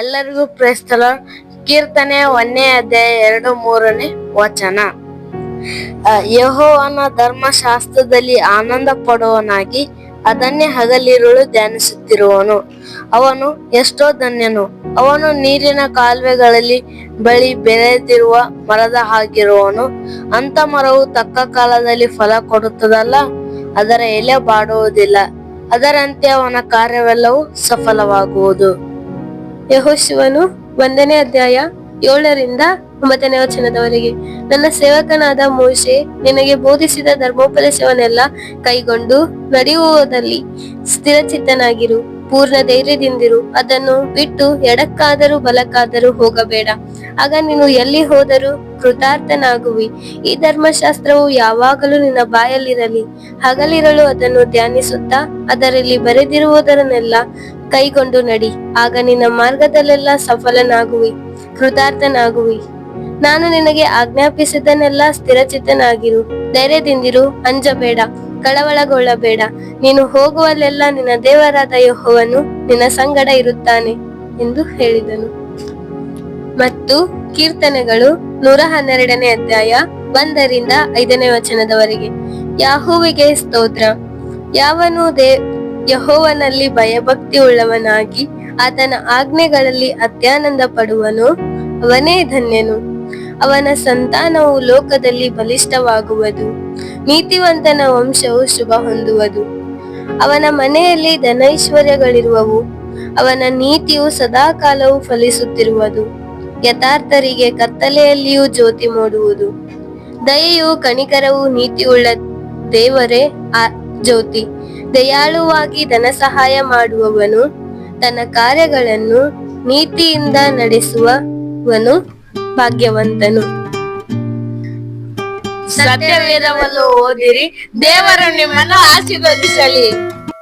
ಎಲ್ಲರಿಗೂ ಪ್ರೈಸ್ತಲ. ಕೀರ್ತನೆ 1ನೇ ಅಧ್ಯಾಯ 2-3ನೇ ವಚನ. ಯೆಹೋವನ ಧರ್ಮಶಾಸ್ತ್ರದಲ್ಲಿ ಆನಂದ ಪಡುವವನಾಗಿ ಅದನ್ನೇ ಹಗಲಿರುಳು ಧ್ಯಾನಿಸುತ್ತಿರುವನು. ಅವನು ಎಷ್ಟೋ ಧನ್ಯನು. ಅವನು ನೀರಿನ ಕಾಲುವೆಗಳಲ್ಲಿ ಬಳಿ ಬೆಳೆದಿರುವ ಮರದ ಹಾಗಿರುವನು. ಅಂತ ಮರವು ತಕ್ಕ ಕಾಲದಲ್ಲಿ ಫಲ ಕೊಡುತ್ತದಲ್ಲ, ಅದರ ಎಲೆ ಬಾಡುವುದಿಲ್ಲ. ಅದರಂತೆ ಅವನ ಕಾರ್ಯವೆಲ್ಲವೂ ಸಫಲವಾಗುವುದು. ಯೆಹೋಶುವನು 1ನೇ ಅಧ್ಯಾಯ 7-9ನೇ ವಚನದವರೆಗೆ. ನನ್ನ ಸೇವಕನಾದ ಮೋಶೆ ನಿನಗೆ ಬೋಧಿಸಿದ ಧರ್ಮೋಪದೇಶವನ್ನೆಲ್ಲ ಕೈಗೊಂಡು ನಡೆಯುವುದಲ್ಲಿ ಸ್ಥಿರಚಿತ್ತನಾಗಿರು. ಪೂರ್ಣ ಧೈರ್ಯದಿಂದಿರು. ಅದನ್ನು ಬಿಟ್ಟು ಎಡಕ್ಕಾದರೂ ಬಲಕ್ಕಾದರೂ ಹೋಗಬೇಡ. ಆಗ ನೀನು ಎಲ್ಲಿ ಹೋದರೂ ಕೃತಾರ್ಥನಾಗುವಿ. ಈ ಧರ್ಮಶಾಸ್ತ್ರವು ಯಾವಾಗಲೂ ನಿನ್ನ ಬಾಯಲ್ಲಿರಲಿ. ಹಗಲಿರಲು ಅದನ್ನು ಧ್ಯಾನಿಸುತ್ತಾ ಅದರಲ್ಲಿ ಬರೆದಿರುವುದನ್ನೆಲ್ಲ ಕೈಗೊಂಡು ನಡಿ. ಆಗ ನಿನ್ನ ಮಾರ್ಗದಲ್ಲೆಲ್ಲ ಸಫಲನಾಗುವಿ, ಕೃತಾರ್ಥನಾಗುವಿ. ನಾನು ನಿನಗೆ ಆಜ್ಞಾಪಿಸಿದ್ದನ್ನೆಲ್ಲ ಸ್ಥಿರಚಿತ್ತನಾಗಿರು. ಧೈರ್ಯದಿಂದಿರು, ಅಂಜಬೇಡ, ಕಳವಳಗೊಳ್ಳಬೇಡ. ನೀನು ಹೋಗುವಲ್ಲೆಲ್ಲ ನಿನ್ನ ದೇವರಾದ ಯೆಹೋವನು ನಿನ್ನ ಸಂಗಡ ಇರುತ್ತಾನೆ ಎಂದು ಹೇಳಿದನು. ಮತ್ತು ಕೀರ್ತನೆಗಳು 112ನೇ ಅಧ್ಯಾಯ 1-5ನೇ ವಚನದವರೆಗೆ. ಯೆಹೋವನಿಗೆ ಸ್ತೋತ್ರ. ಯಾವನು ಯೆಹೋವನಲ್ಲಿ ಭಯಭಕ್ತಿ ಉಳ್ಳವನಾಗಿ ಆತನ ಆಜ್ಞೆಗಳಲ್ಲಿ ಅತ್ಯಾನಂದ ಪಡುವನೋ ಅವನೇ ಧನ್ಯನು. ಅವನ ಸಂತಾನವು ಲೋಕದಲ್ಲಿ ಬಲಿಷ್ಠವಾಗುವುದು. ನೀತಿವಂತನ ವಂಶವು ಶುಭ ಹೊಂದುವುದು. ಅವನ ಮನೆಯಲ್ಲಿ ಧನೈಶ್ವರ್ಯಗಳಿರುವವು. ಅವನ ನೀತಿಯು ಸದಾಕಾಲವೂ ಫಲಿಸುತ್ತಿರುವುದು. ಯಥಾರ್ಥರಿಗೆ ಕತ್ತಲೆಯಲ್ಲಿಯೂ ಜ್ಯೋತಿ ಮೂಡುವುದು. ದಯೆಯು ಕನಿಕರವು ನೀತಿಯುಳ್ಳ ದೇವರೇ ಆ ಜ್ಯೋತಿ. ದಯಾಳುವಾಗಿ ಧನ ಸಹಾಯ ಮಾಡುವವನು, ತನ್ನ ಕಾರ್ಯಗಳನ್ನು ನೀತಿಯಿಂದ ನಡೆಸುವವನು ಭಾಗ್ಯವಂತನು. ಸತ್ಯವೇದವನ್ನು ಓದಿರಿ, ದೇವರು ನಿಮ್ಮನ್ನು ಆಶೀರ್ವದಿಸಲಿ.